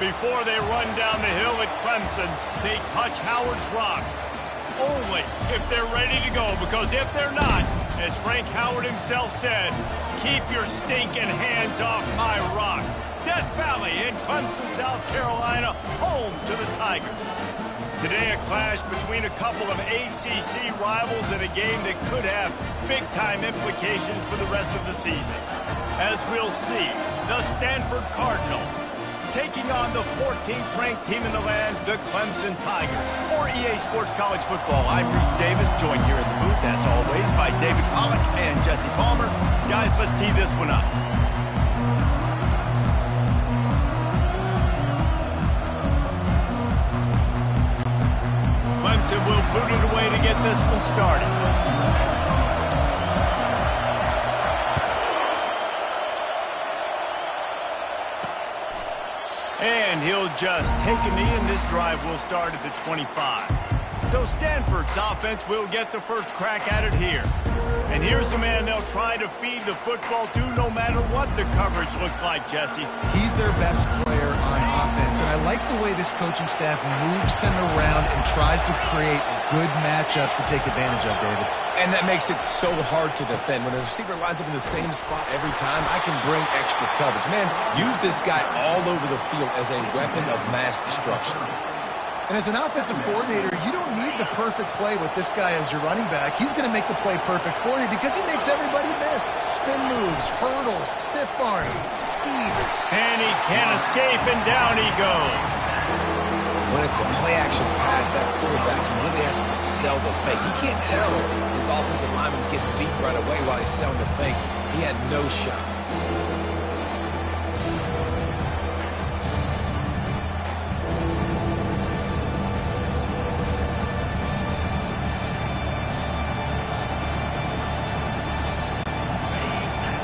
Before they run down the hill at Clemson, they touch Howard's rock. Only if they're ready to go, because if they're not, as Frank Howard himself said, keep your stinking hands off my rock. Death Valley in Clemson, South Carolina, home to the Tigers. Today, a clash between a couple of ACC rivals in a game that could have big-time implications for the rest of the season. As we'll see, the Stanford Cardinals taking on the 14th ranked team in the land, the Clemson Tigers. For EA Sports College Football, I'm Reese Davis, joined here in the booth, as always, by David Pollack and Jesse Palmer. Guys, let's tee this one up. Clemson will boot it away to get this one started. And he'll just take a knee, and this drive will start at the 25. So Stanford's offense will get the first crack at it here. And here's the man they'll try to feed the football to no matter what the coverage looks like, Jesse. He's their best player on offense, and I like the way this coaching staff moves him around and tries to create good matchups to take advantage of, David. And that makes it so hard to defend. When a receiver lines up in the same spot every time, I can bring extra coverage. Man, use this guy all over the field as a weapon of mass destruction. And as an offensive coordinator, you don't need the perfect play with this guy as your running back. He's going to make the play perfect for you because he makes everybody miss. Spin moves, hurdles, stiff arms, speed. And he can't escape, and down he goes. When it's a play-action pass, that quarterback, he really has to sell the fake. He can't tell his offensive lineman's getting beat right away while he's selling the fake. He had no shot.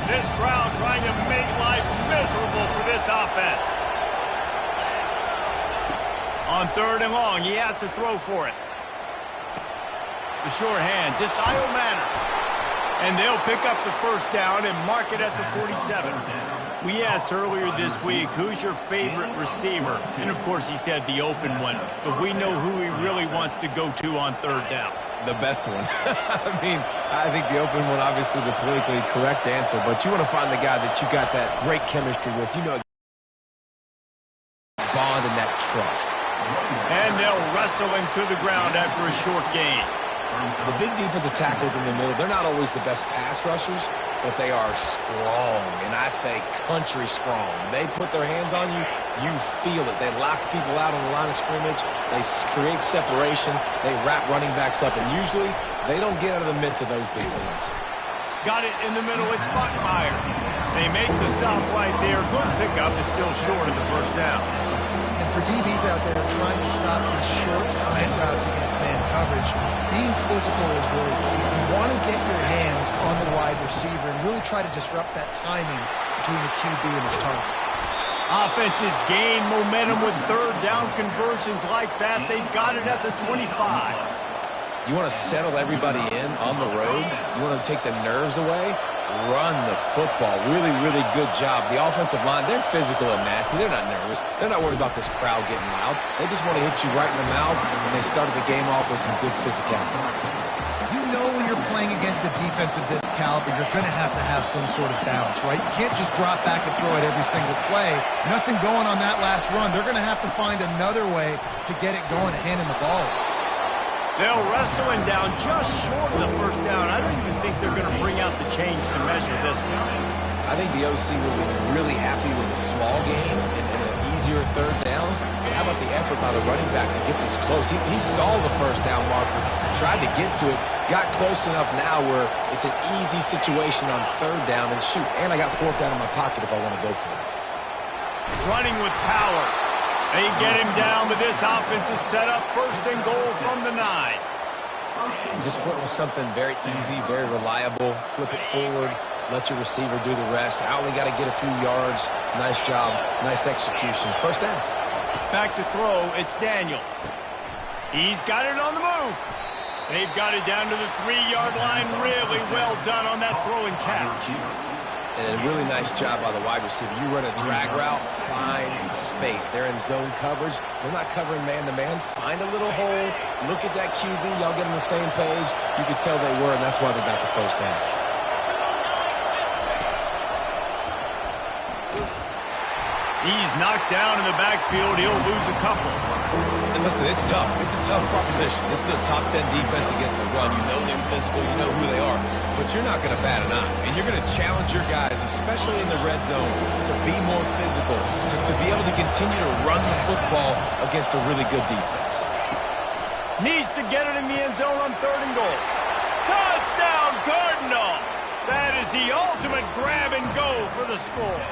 This crowd trying to make life miserable for this offense. On 3rd and long, he has to throw for it. The sure hands, it's Io Manor. And they'll pick up the first down and mark it at the 47. We asked earlier this week, who's your favorite receiver? And of course he said the open one, but we know who he really wants to go to on 3rd down. The best one. I think the open one, obviously the politically correct answer, but you want to find the guy that you got that great chemistry with. You know, bond and that trust. And they'll wrestle him to the ground after a short gain. The big defensive tackles in the middle, they're not always the best pass rushers, but they are strong, and I say country strong. They put their hands on you, you feel it. They lock people out on the line of scrimmage. They create separation. They wrap running backs up, and usually they don't get out of the midst of those big ones. Got it in the middle. It's Bachmeier. They make the stop right there. Good pickup. It's still short of the first down. And for DBs out there trying to stop these short slant routes against man coverage, being physical is really key. You want to get your hands on the wide receiver and really try to disrupt that timing between the QB and his target. Offenses gain momentum with 3rd down conversions like that. They've got it at the 25. You want to settle everybody in on the road. You want to take the nerves away. Run the football. Really, really good job. The offensive line, they're physical and nasty. They're not nervous. They're not worried about this crowd getting loud. They just want to hit you right in the mouth, and they started the game off with some good physicality. You know when you're playing against a defense of this caliber, you're going to have some sort of balance, right? You can't just drop back and throw it every single play. Nothing going on that last run. They're going to have to find another way to get it going and hand him the ball. They'll wrestle him down just short of the first down. I don't even think they're going to bring out the chains to measure this one. I think the OC will be really happy with a small game and an easier 3rd down. But how about the effort by the running back to get this close? He saw the first down marker, tried to get to it, got close enough now where it's an easy situation on 3rd down, and shoot, and I got 4th down in my pocket if I want to go for it. Running with power. They get him down, but this offense is set up 1st and goal from the 9. And just went with something very easy, very reliable. Flip it forward, let your receiver do the rest. I only got to get a few yards. Nice job, nice execution. 1st down. Back to throw, it's Daniels. He's got it on the move. They've got it down to the 3-yard line. Really well done on that throw and catch. And a really nice job by the wide receiver. You run a drag route, find space. They're in zone coverage. They're not covering man-to-man. Find a little hole. Look at that QB. Y'all get on the same page. You could tell they were, and that's why they got the first down. He's knocked down in the backfield. He'll lose a couple. And listen, it's tough. It's a tough proposition. This is a top 10 defense against the run. You know they're physical. You know who they are. But you're not going to bat an eye. And you're going to challenge your guys, especially in the red zone, to be more physical, to be able to continue to run the football against a really good defense. Needs to get it in the end zone on 3rd and goal. Touchdown, Cardinal! That is the ultimate grab and go for the score.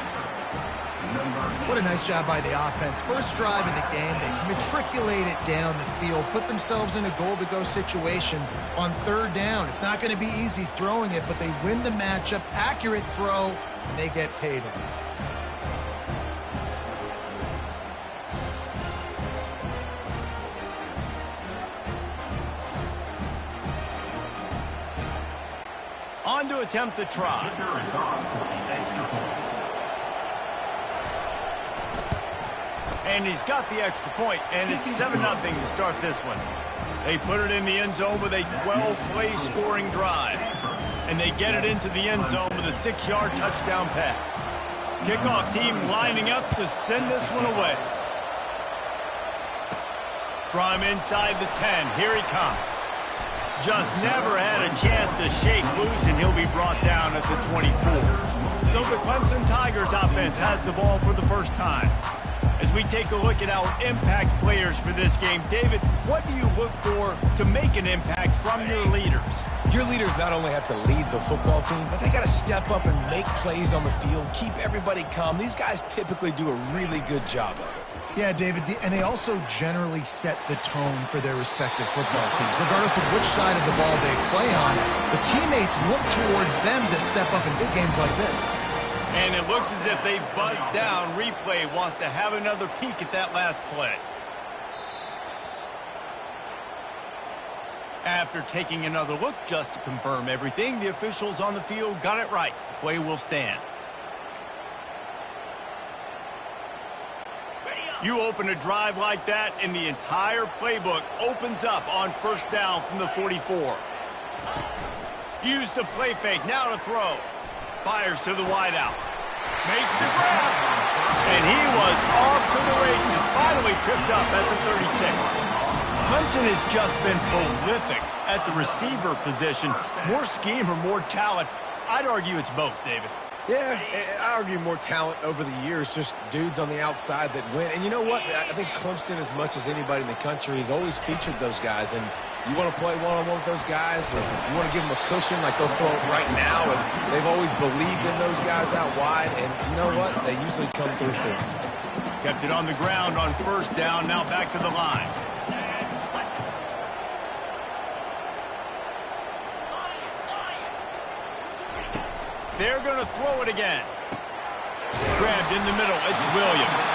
What a nice job by the offense. First drive of the game, they matriculate it down the field, put themselves in a goal-to-go situation on 3rd down. It's not going to be easy throwing it, but they win the matchup. Accurate throw, and they get paid. On to attempt the try. And he's got the extra point, and it's 7-0 to start this one. They put it in the end zone with a 12-play scoring drive. And they get it into the end zone with a 6-yard touchdown pass. Kickoff team lining up to send this one away. From inside the 10, here he comes. Just never had a chance to shake loose, and he'll be brought down at the 24. So the Clemson Tigers offense has the ball for the first time. As we take a look at our impact players for this game, David, what do you look for to make an impact from your leaders? Your leaders not only have to lead the football team, but they got to step up and make plays on the field, keep everybody calm. These guys typically do a really good job of it. Yeah, David, and they also generally set the tone for their respective football teams. Regardless of which side of the ball they play on, the teammates look towards them to step up in big games like this. And it looks as if they've buzzed down. Replay wants to have another peek at that last play. After taking another look just to confirm everything, the officials on the field got it right. The play will stand. You open a drive like that, and the entire playbook opens up on first down from the 44. Use the play fake, now to throw. Fires to the wideout. Makes the grab. And he was off to the races. Finally tripped up at the 36. Clemson has just been prolific at the receiver position. More scheme or more talent? I'd argue it's both, David. Yeah, I argue more talent over the years, just dudes on the outside that win. And you know what? I think Clemson, as much as anybody in the country, has always featured those guys. And you want to play one-on-one with those guys, or you want to give them a cushion like they'll throw it right now. And they've always believed in those guys out wide. And you know what? They usually come through for them. Kept it on the ground on first down, now back to the line. They're going to throw it again. Grabbed in the middle. It's Williams.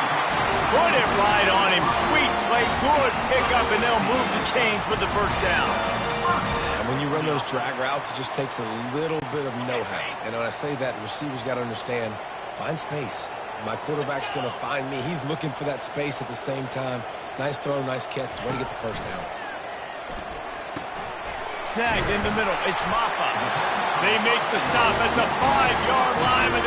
Put it right on him. Sweet play. Good pickup, and they'll move the chains with the first down. And when you run those drag routes, it just takes a little bit of know-how. And when I say that, the receivers got to understand, find space. My quarterback's going to find me. He's looking for that space at the same time. Nice throw, nice catch. Way to get the first down. Snagged in the middle. It's Maffa. They make the stop at the 5-yard line.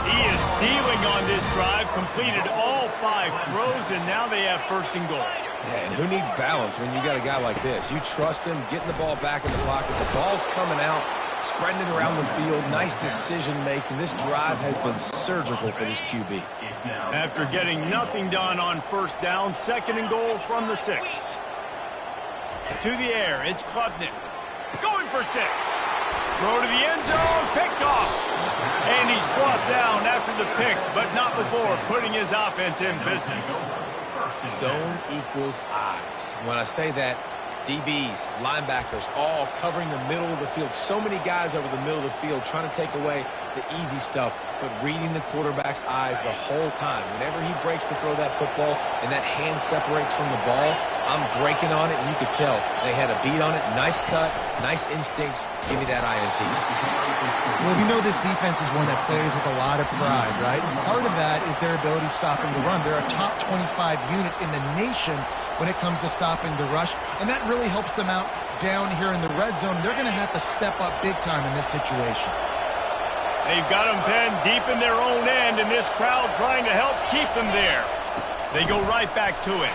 He is dealing on this drive, completed all 5 throws, and now they have first and goal. Yeah, and who needs balance when you got a guy like this? You trust him, getting the ball back in the pocket. The ball's coming out, spreading it around the field. Nice decision-making. This drive has been surgical for this QB. After getting nothing done on first down, second and goal from the 6. To the air, it's Klubnik. Going for 6. Throw to the end zone, picked off. And he's brought down after the pick, but not before putting his offense in business. Zone equals eyes. When I say that, DBs, linebackers, all covering the middle of the field. So many guys over the middle of the field trying to take away the easy stuff, but reading the quarterback's eyes the whole time. Whenever he breaks to throw that football and that hand separates from the ball, I'm breaking on it, and you could tell they had a beat on it. Nice cut, nice instincts. Give me that INT. Well, we know this defense is one that plays with a lot of pride, right? And part of that is their ability stopping the run. They're a top 25 unit in the nation when it comes to stopping the rush, and that really helps them out down here in the red zone. They're going to have to step up big time in this situation. They've got them pinned deep in their own end, and this crowd trying to help keep them there. They go right back to it.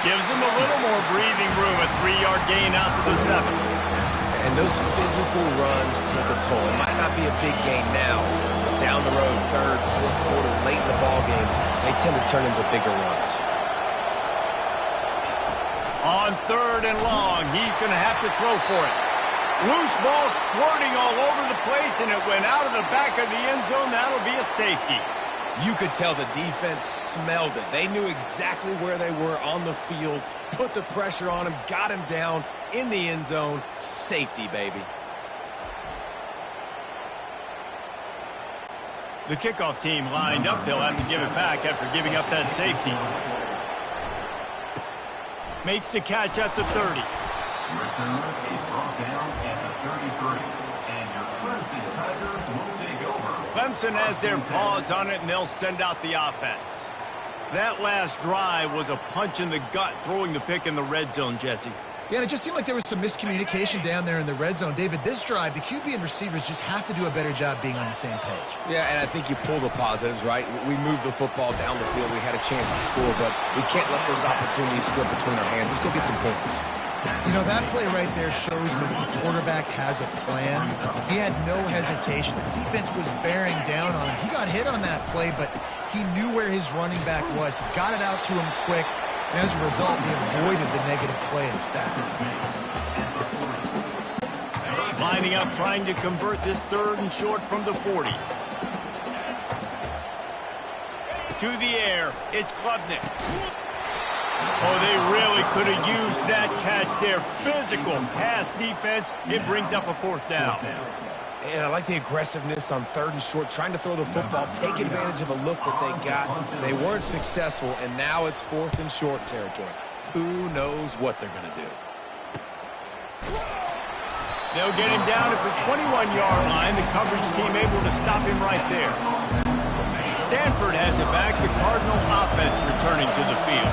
Gives them a little more breathing room, a 3-yard gain out to the 7. And those physical runs take a toll. It might not be a big gain now, but down the road, third, fourth quarter, late in the ball games, they tend to turn into bigger runs. On 3rd and long, he's going to have to throw for it. Loose ball squirting all over the place, and it went out of the back of the end zone. That'll be a safety. You could tell the defense smelled it. They knew exactly where they were on the field, put the pressure on him, got him down in the end zone. Safety, baby. The kickoff team lined up. They'll have to give it back after giving up that safety. Makes the catch at the 30. Return is brought down at the 33. And your Clemson Tigers will take over. Clemson has their paws on it, and they'll send out the offense. That last drive was a punch in the gut, throwing the pick in the red zone, Jesse. Yeah, and it just seemed like there was some miscommunication down there in the red zone. David, this drive, the QB and receivers just have to do a better job being on the same page. Yeah, and I think you pull the positives, right? We moved the football down the field. We had a chance to score, but we can't let those opportunities slip between our hands. Let's go get some points. You know, that play right there shows when the quarterback has a plan. He had no hesitation. The defense was bearing down on him. He got hit on that play, but he knew where his running back was. He got it out to him quick, and as a result, he avoided the negative play and sack. Lining up, trying to convert this 3rd and short from the 40. To the air, it's Klubnik. Oh, they really could have used that catch there. Physical pass defense. It brings up a 4th down. And I like the aggressiveness on 3rd and short, trying to throw the football, take advantage of a look that they got. They weren't successful, and now it's 4th and short territory. Who knows what they're going to do? They'll get him down at the 21-yard line. The coverage team able to stop him right there. Stanford has it back. The Cardinal offense returning to the field.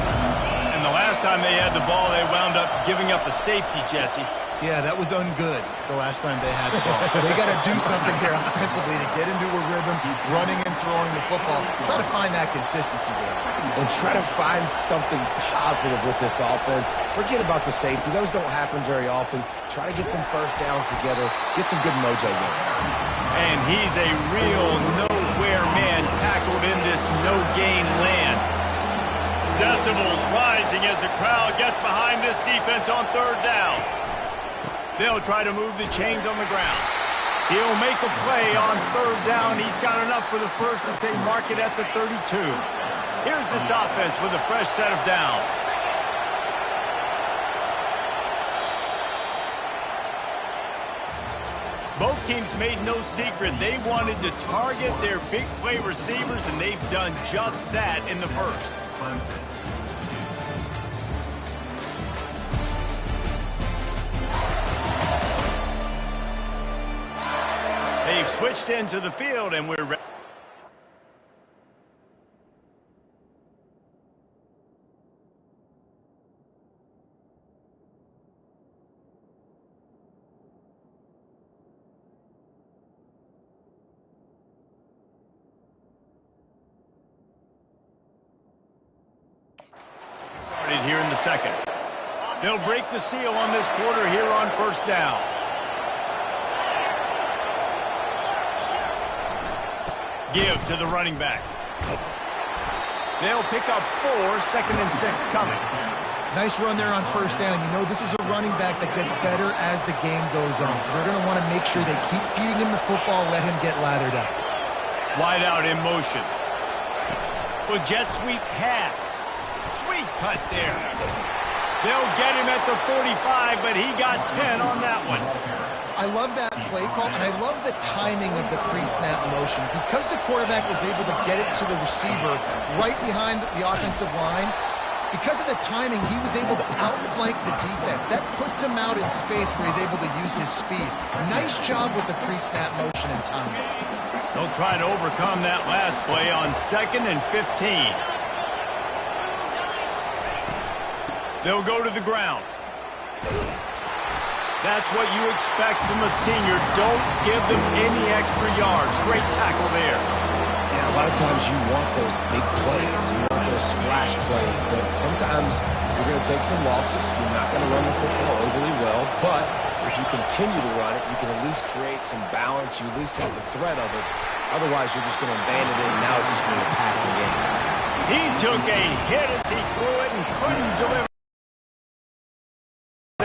And the last time they had the ball, they wound up giving up a safety, Jesse. Yeah, that was ungood the last time they had the ball. So they got to do something here offensively to get into a rhythm, running and throwing the football. Try to find that consistency there. And try to find something positive with this offense. Forget about the safety. Those don't happen very often. Try to get some first downs together. Get some good mojo going. And he's a real nowhere man tackled in this no-gain land. Decibels rising as the crowd gets behind this defense on 3rd down. They'll try to move the chains on the ground. He'll make a play on 3rd down. He's got enough for the first as they mark it at the 32. Here's this offense with a fresh set of downs. Both teams made no secret. They wanted to target their big play receivers, and they've done just that in the first. They've switched into the field, and we're ready. Started here in the 2nd. They'll break the seal on this quarter here on 1st down. Give to the running back. They'll pick up 4, 2nd and 6 coming. Nice run there on 1st down. You know, this is a running back that gets better as the game goes on. So they're going to want to make sure they keep feeding him the football, let him get lathered up. Wide out in motion. Well, jet sweep pass. Sweet cut there. They'll get him at the 45, but he got 10 on that one. I love that play call, and I love the timing of the pre-snap motion. Because the quarterback was able to get it to the receiver right behind the offensive line, Because of the timing, he was able to outflank the defense. That puts him out in space where he's able to use his speed. Nice job with the pre-snap motion and timing. They'll try to overcome that last play on 2nd and 15. They'll go to the ground. That's what you expect from a senior. Don't give them any extra yards. Great tackle there. Yeah, a lot of times you want those big plays. You want those splash plays. But sometimes you're going to take some losses. You're not going to run the football overly well. But if you continue to run it, you can at least create some balance. You at least have the threat of it. Otherwise, you're just going to abandon it, and now it's just going to be a passing game. He took a hit as he threw it and couldn't deliver.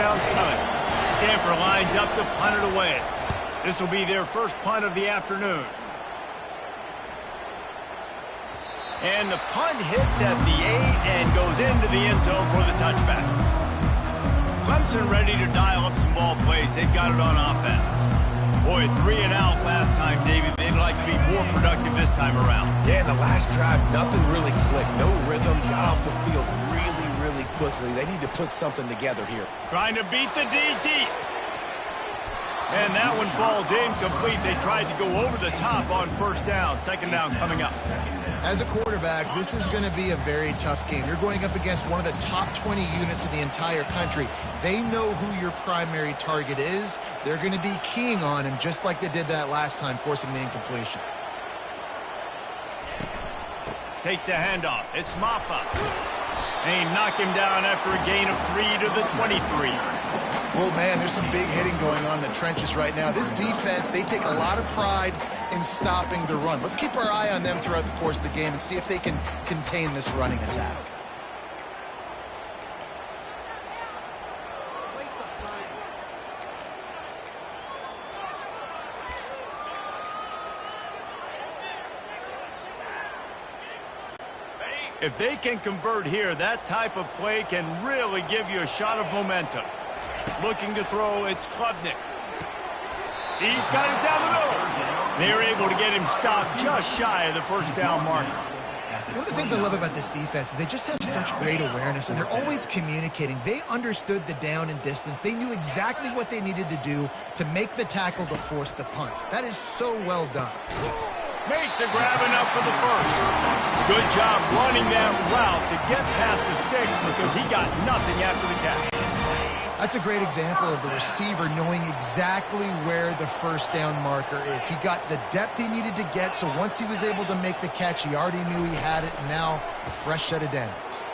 Down's coming. Stanford lines up to punt it away. This will be their first punt of the afternoon. And the punt hits at the 8 and goes into the end zone for the touchback. Clemson ready to dial up some ball plays. They've got it on offense. Boy, 3 and out last time, David. They'd like to be more productive this time around. Yeah, in the last drive, nothing really clicked. No rhythm. Got off the field really quickly. They need to put something together here. Trying to beat the DT. And that one falls incomplete. They tried to go over the top on first down. Second down coming up. As a quarterback, this is going to be a very tough game. You're going up against one of the top 20 units in the entire country. They know who your primary target is. They're going to be keying on him just like they did that last time, forcing the incompletion. Takes the handoff. It's Maffa. They knock him down after a gain of 3 to the 23. Well, man, there's some big hitting going on in the trenches right now. This defense, they take a lot of pride in stopping the run. Let's keep our eye on them throughout the course of the game and see if they can contain this running attack. If they can convert here, that type of play can really give you a shot of momentum. Looking to throw, it's Klubnik. He's got it down the middle. They're able to get him stopped just shy of the first down marker. One of the things I love about this defense is they just have such great awareness, and they're always communicating. They understood the down and distance. They knew exactly what they needed to do to make the tackle to force the punt. That is so well done. Makes a grab enough for the first. Good job running that route to get past the sticks because he got nothing after the catch. That's a great example of the receiver knowing exactly where the first down marker is. He got the depth he needed to get, so once he was able to make the catch, he already knew he had it, and now a fresh set of downs.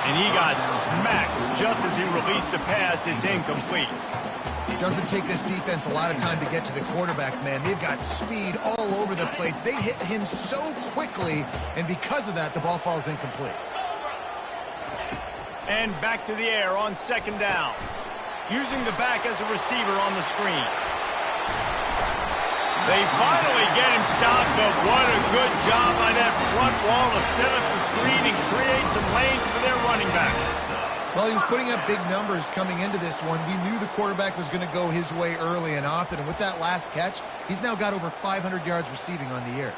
And he got smacked just as he released the pass. It's incomplete. It doesn't take this defense a lot of time to get to the quarterback, man. They've got speed all over the place. They hit him so quickly, and because of that, the ball falls incomplete. And back to the air on second down. Using the back as a receiver on the screen. They finally get him stopped, but what a good job by that front wall to set up the screen and create some lanes for their running back. Well, he was putting up big numbers coming into this one. We knew the quarterback was going to go his way early and often, and with that last catch, he's now got over 500 yards receiving on the year.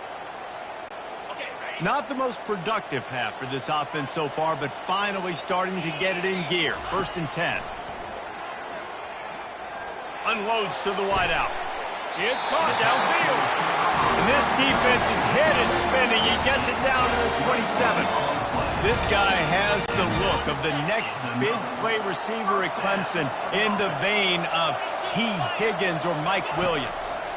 Not the most productive half for this offense so far, but finally starting to get it in gear. 1st and 10. Unloads to the wideout. It's caught downfield. And this defense's head is spinning. He gets it down to the 27. This guy has the look of the next big play receiver at Clemson in the vein of T. Higgins or Mike Williams.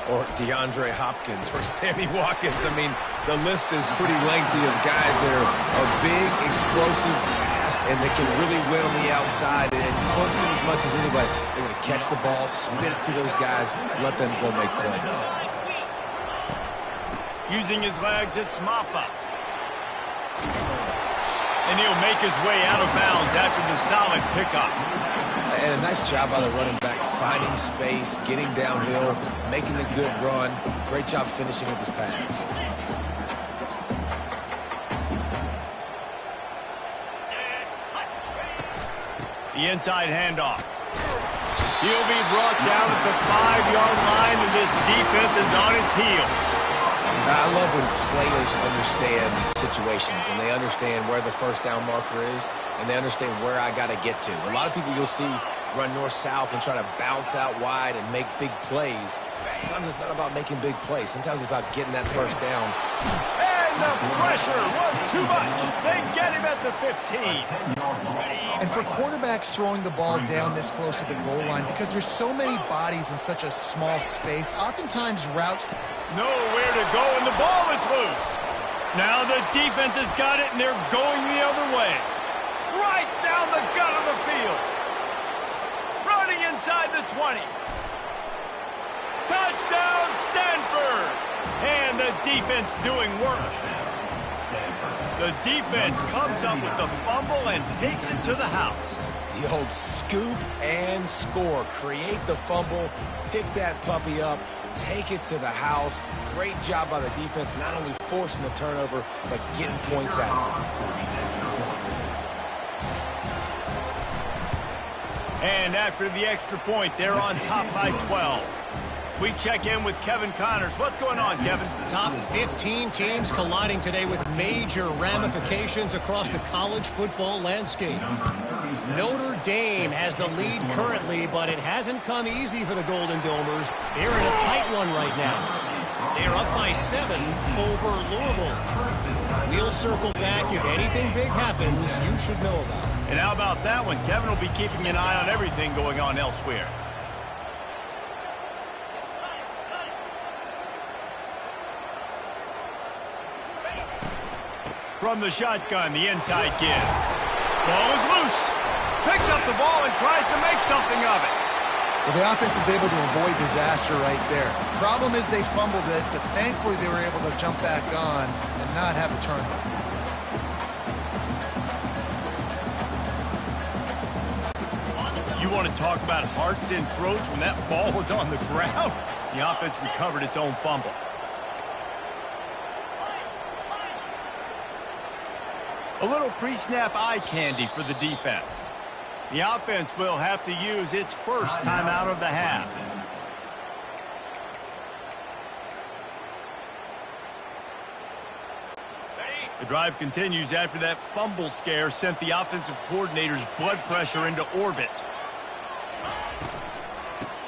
Or DeAndre Hopkins or Sammy Watkins. I mean, the list is pretty lengthy of guys that are big, explosive, fast, and they can really win on the outside. And Clemson, as much as anybody, they're going to catch the ball, spin it to those guys, let them go make plays. Using his legs, it's Maffa. And he'll make his way out of bounds after the solid pickup. And a nice job by the running back, finding space, getting downhill, making a good run. Great job finishing with his pads. The inside handoff. He'll be brought down at the 5-yard line, and this defense is on its heels. I love when players understand situations and they understand where the first down marker is and they understand where I got to get to. A lot of people you'll see run north-south and try to bounce out wide and make big plays. Sometimes it's not about making big plays. Sometimes it's about getting that first down. And the pressure was too much. They get him at the 15. And for quarterbacks throwing the ball down this close to the goal line, because there's so many bodies in such a small space, oftentimes routes... Nowhere to go, and the ball is loose. Now the defense has got it, and they're going the other way. Right down the gut of the field. Running inside the 20. Touchdown, Stanford! And the defense doing work. The defense comes up with the fumble and takes it to the house. The old scoop and score. Create the fumble, pick that puppy up, take it to the house. Great job by the defense, not only forcing the turnover, but getting points out of it. And after the extra point, they're on top by 12. We check in with Kevin Connors. What's going on, Kevin? Top 15 teams colliding today with major ramifications across the college football landscape. Notre Dame has the lead currently, but it hasn't come easy for the Golden Domers. They're in a tight one right now. They're up by 7 over Louisville. We'll circle back. If anything big happens, you should know about it. And how about that one? Kevin will be keeping an eye on everything going on elsewhere. From the shotgun, the inside give. Ball is loose. Picks up the ball and tries to make something of it. Well, the offense is able to avoid disaster right there. Problem is they fumbled it, but thankfully they were able to jump back on and not have a turnover. You want to talk about hearts and throats when that ball was on the ground? The offense recovered its own fumble. A little pre-snap eye candy for the defense. The offense will have to use its first timeout of the half. The drive continues after that fumble scare sent the offensive coordinator's blood pressure into orbit.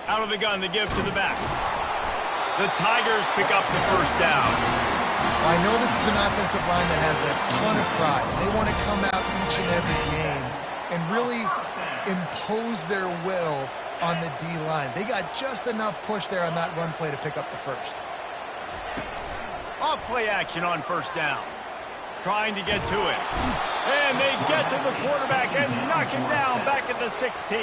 Out of the gun, to give to the back. The Tigers pick up the first down. I know this is an offensive line that has a ton of pride. They want to come out each and every game and really impose their will on the D-line. They got just enough push there on that run play to pick up the first. Off play action on first down. Trying to get to it. And they get to the quarterback and knock him down back at the 16.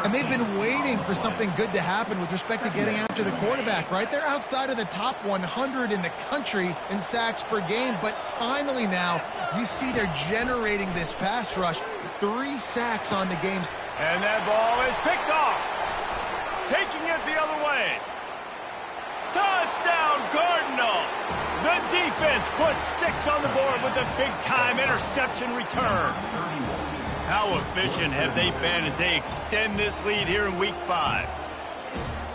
And they've been waiting for something good to happen with respect to getting after the quarterback, right? They're outside of the top 100 in the country in sacks per game, but finally now you see they're generating this pass rush. 3 sacks on the game. And that ball is picked off. Taking it the other way. Touchdown, Cardinal! The defense puts 6 on the board with a big-time interception return. How efficient have they been as they extend this lead here in Week 5?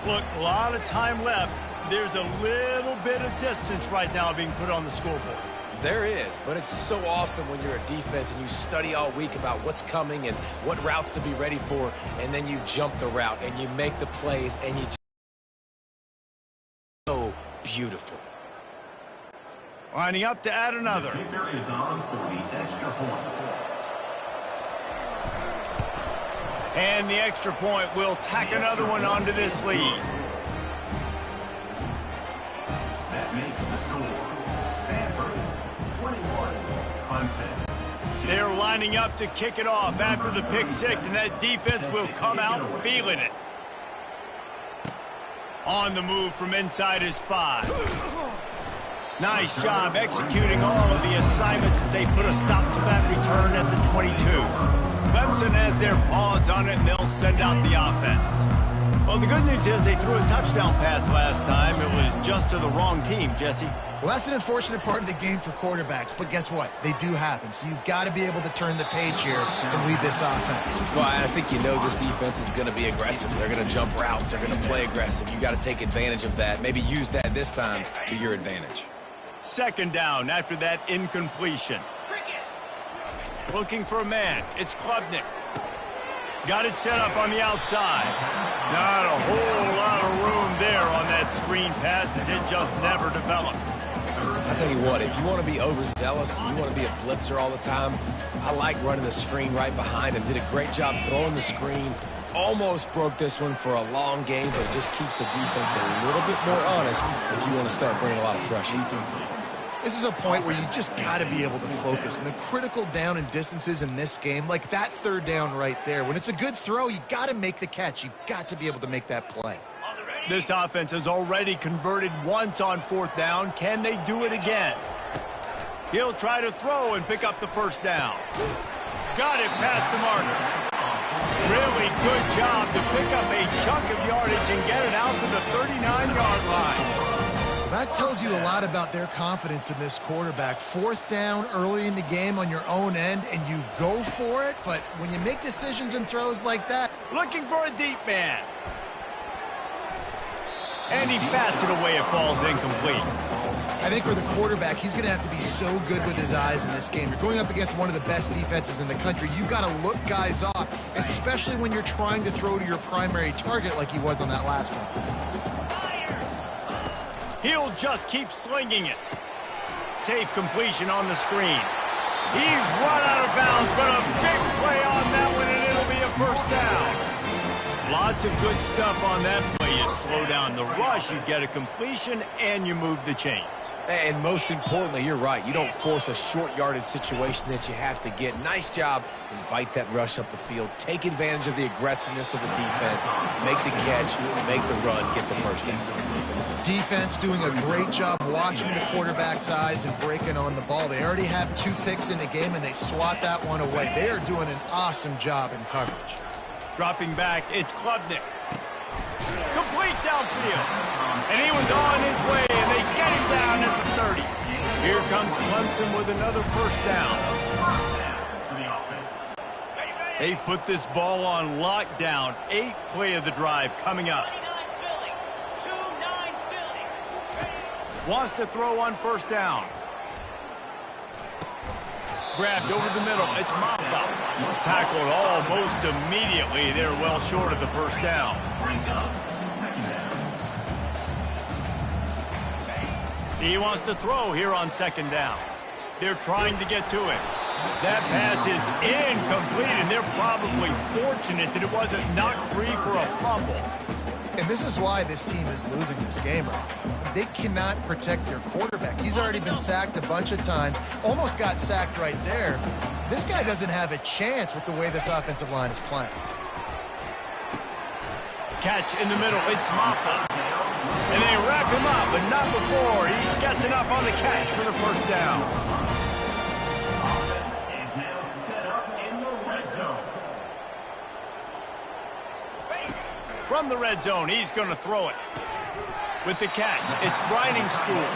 Look, a lot of time left. There's a little bit of distance right now being put on the scoreboard. There is, but it's so awesome when you're a defense and you study all week about what's coming and what routes to be ready for, and then you jump the route and you make the plays and you just so beautiful. Lining up to add another. The kicker is on for the extra point. And the extra point will tack another one onto this lead. That makes the score Stanford 21, Clemson. They're lining up to kick it off after the pick 6, and that defense will come out feeling it. On the move from inside his 5. Nice job executing all of the assignments as they put a stop to that return at the 22. Clemson has their paws on it, and they'll send out the offense. Well, the good news is they threw a touchdown pass last time. It was just to the wrong team, Jesse. Well, that's an unfortunate part of the game for quarterbacks, but guess what? They do happen, so you've got to be able to turn the page here and lead this offense. Well, I think you know this defense is going to be aggressive. They're going to jump routes. They're going to play aggressive. You've got to take advantage of that. Maybe use that this time to your advantage. Second down after that incompletion. Looking for a man. It's Klubnik. Got it set up on the outside. Not a whole lot of room there on that screen pass as it just never developed. I'll tell you what, if you want to be overzealous, you want to be a blitzer all the time, I like running the screen right behind him. Did a great job throwing the screen. Almost broke this one for a long game, but it just keeps the defense a little bit more honest if you want to start bringing a lot of pressure. This is a point where you just got to be able to focus. And the critical down and distances in this game, like that third down right there, when it's a good throw, you got to make the catch. You've got to be able to make that play. This offense has already converted once on fourth down. Can they do it again? He'll try to throw and pick up the first down. Got it past the marker. Really good job to pick up a chunk of yardage and get it out to the 39-yard line. That tells you a lot about their confidence in this quarterback. Fourth down early in the game on your own end, and you go for it, but when you make decisions and throws like that... Looking for a deep man. And he bats it away. It falls incomplete. I think for the quarterback, he's going to have to be so good with his eyes in this game. You're going up against one of the best defenses in the country. You've got to look guys off, especially when you're trying to throw to your primary target like he was on that last one. He'll just keep slinging it. Safe completion on the screen. He's run out of bounds, but a big play on that one, and it'll be a first down. Lots of good stuff on that play. You slow down the rush, you get a completion, and you move the chains. And most importantly, you're right. You don't force a short yardage situation that you have to get. Nice job. Invite that rush up the field. Take advantage of the aggressiveness of the defense. Make the catch, make the run, get the first down. Defense doing a great job watching the quarterback's eyes and breaking on the ball. They already have 2 picks in the game, and they swat that one away. They are doing an awesome job in coverage. Dropping back, it's Klubnik. Complete downfield. And he was on his way, and they get him down at the 30. Here comes Clemson with another first down. They've put this ball on lockdown. 8th play of the drive coming up. Wants to throw on first down. Grabbed over the middle. It's Maffa. Tackled almost immediately. They're well short of the first down. He wants to throw here on second down. They're trying to get to it. That pass is incomplete, and they're probably fortunate that it wasn't knocked free for a fumble. And this is why this team is losing this game. They cannot protect their quarterback. He's already been sacked a bunch of times, almost got sacked right there. This guy doesn't have a chance with the way this offensive line is playing. Catch in the middle, it's Maffa. And they wrap him up, but not before he gets enough on the catch for the first down. From the red zone, he's going to throw it. With the catch, it's Briningstool.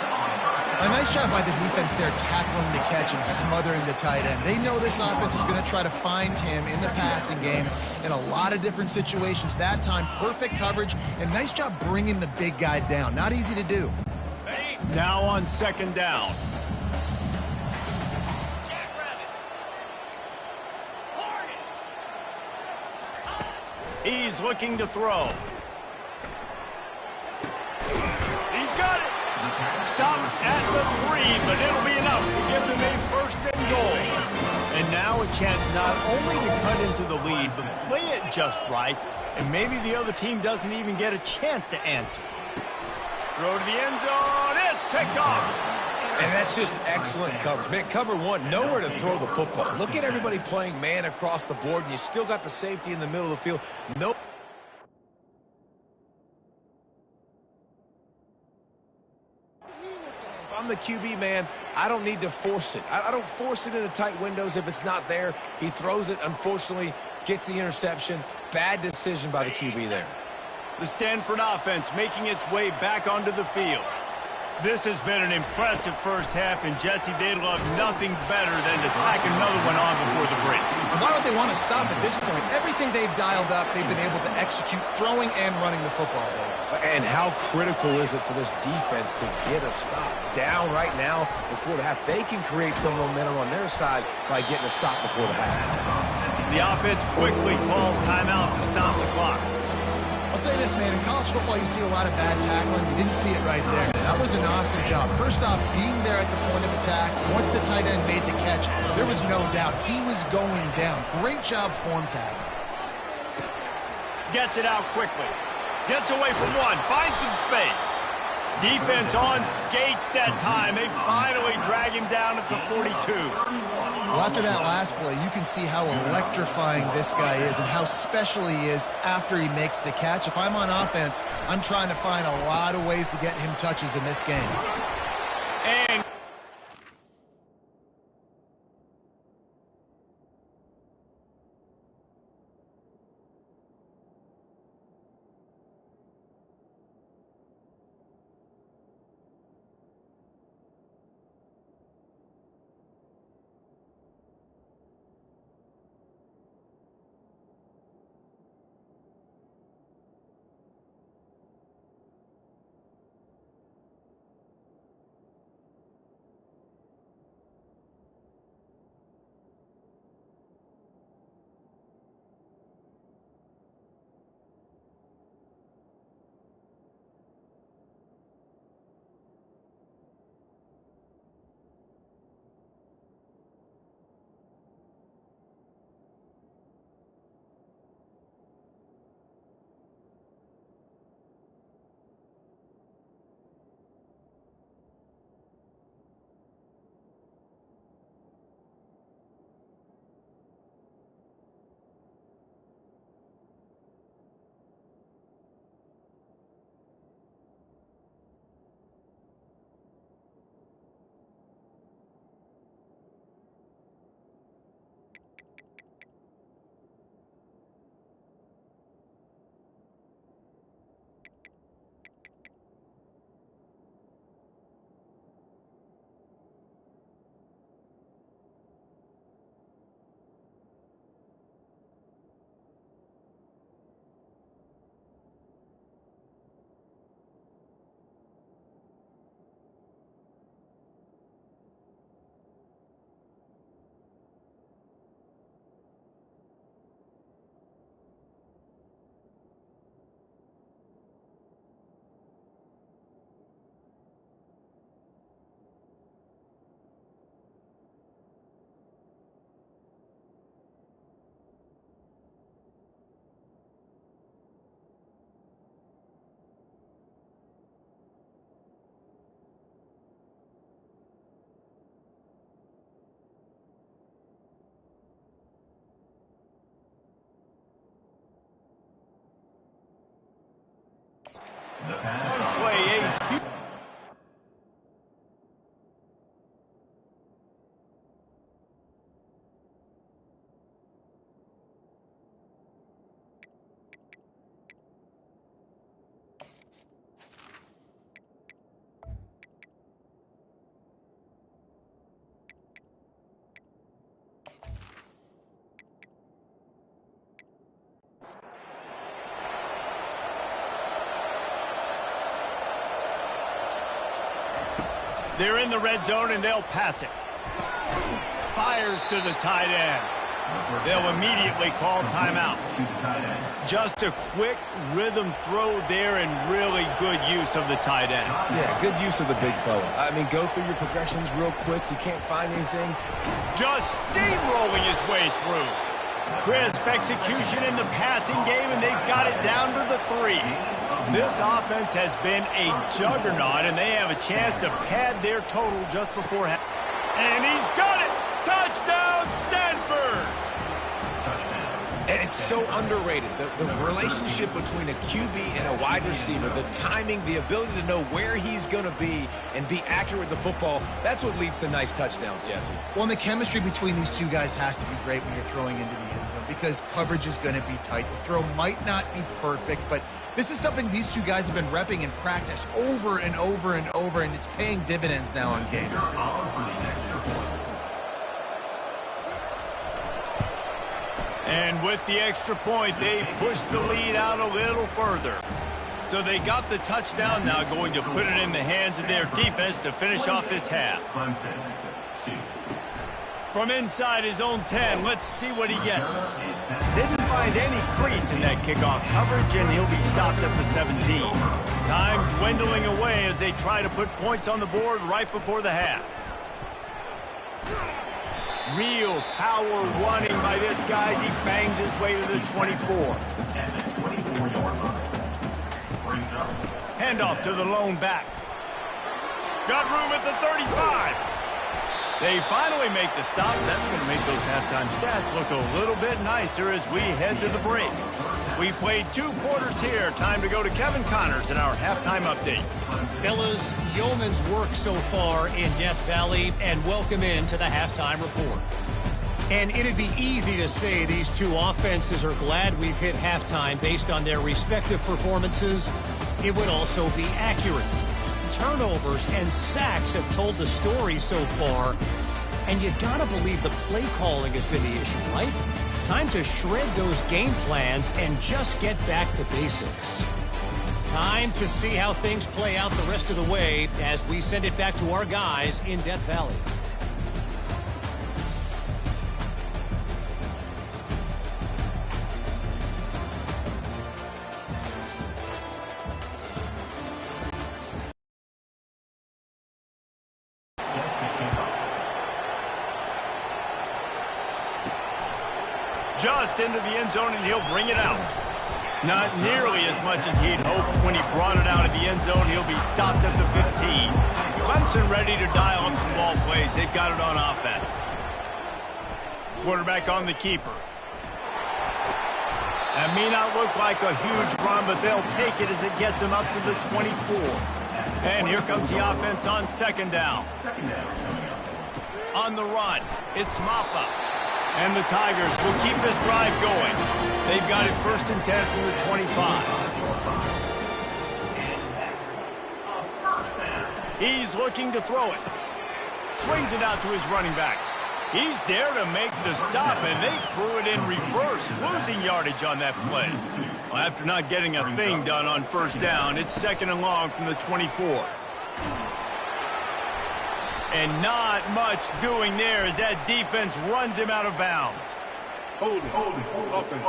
A nice job by the defense there tackling the catch and smothering the tight end. They know this offense is going to try to find him in the passing game in a lot of different situations. That time, perfect coverage, and nice job bringing the big guy down. Not easy to do. Now on second down. He's looking to throw. He's got it. Stop at the 3, but it'll be enough to give them a first and goal. And now a chance not only to cut into the lead, but play it just right, and maybe the other team doesn't even get a chance to answer. Throw to the end zone. It's picked off. And that's just excellent coverage. Man, cover one, nowhere to throw the football. Look at everybody playing man across the board, and you still got the safety in the middle of the field. Nope. If I'm the QB, man, I don't need to force it. I don't force it into tight windows if it's not there. He throws it, unfortunately, gets the interception. Bad decision by the QB there. The Stanford offense making its way back onto the field. This has been an impressive first half, and Jesse, they'd love nothing better than to tack another one on before the break. Why don't they want to stop at this point? Everything they've dialed up, they've been able to execute throwing and running the football. And how critical is it for this defense to get a stop? Down right now before the half. They can create some momentum on their side by getting a stop before the half. The offense quickly calls timeout to stop the clock. I'll say this, man, in college football you see a lot of bad tackling. You didn't see it right there. That was an awesome job. First off, being there at the point of attack. Once the tight end made the catch, there was no doubt he was going down. Great job form tackling. Gets it out quickly. Gets away from one. Finds some space. Defense on skates that time. They finally drag him down at the 42. Well, after that last play, you can see how electrifying this guy is and how special he is after he makes the catch. If I'm on offense, I'm trying to find a lot of ways to get him touches in this game. And The pass. play a They're in the red zone, and they'll pass it. Fires to the tight end. They'll immediately call timeout. Just a quick rhythm throw there and really good use of the tight end. Yeah, good use of the big fella. I mean, go through your progressions real quick. You can't find anything. Just steamrolling his way through. Crisp execution in the passing game, and they've got it down to the 3. This offense has been a juggernaut, and they have a chance to pad their total just before half. And he's got it! Touchdown, Stanford! And It's so underrated. The relationship between a QB and a wide receiver, the timing, the ability to know where he's going to be and be accurate with the football, that's what leads to nice touchdowns, Jesse. Well, and the chemistry between these two guys has to be great when you're throwing into the end zone because coverage is going to be tight. The throw might not be perfect, but this is something these two guys have been repping in practice over and over and over, and it's paying dividends now on game. And with the extra point, they push the lead out a little further. So they got the touchdown, now going to put it in the hands of their defense to finish off this half. From inside his own 10, let's see what he gets. Didn't find any crease in that kickoff coverage, and he'll be stopped at the 17. Time dwindling away as they try to put points on the board right before the half. Real power running by this guy as he bangs his way to the 24. Handoff to the lone back. Got room at the 35. They finally make the stop. That's going to make those halftime stats look a little bit nicer as we head to the break. We played 2 quarters here. Time to go to Kevin Connors in our halftime update. Fellas, yeoman's work so far in Death Valley, and welcome into the halftime report. And it'd be easy to say these two offenses are glad we've hit halftime based on their respective performances. It would also be accurate. Turnovers and sacks have told the story so far, and you gotta believe the play calling has been the issue, right? Time to shred those game plans and just get back to basics. Time to see how things play out the rest of the way as we send it back to our guys in Death Valley. Just into the end zone, and he'll bring it out. Not nearly as much as he'd hoped when he brought it out of the end zone. He'll be stopped at the 15. Clemson ready to dial up some ball plays. They've got it on offense. Quarterback on the keeper. That may not look like a huge run, but they'll take it as it gets them up to the 24. And here comes the offense on second down. On the run, it's Maffa. And the Tigers will keep this drive going. They've got it 1st and 10 from the 25. He's looking to throw it. Swings it out to his running back. He's there to make the stop, and they threw it in reverse, losing yardage on that play. Well, after not getting a thing done on 1st down, it's 2nd and long from the 24. And not much doing there as that defense runs him out of bounds. Holding, offense.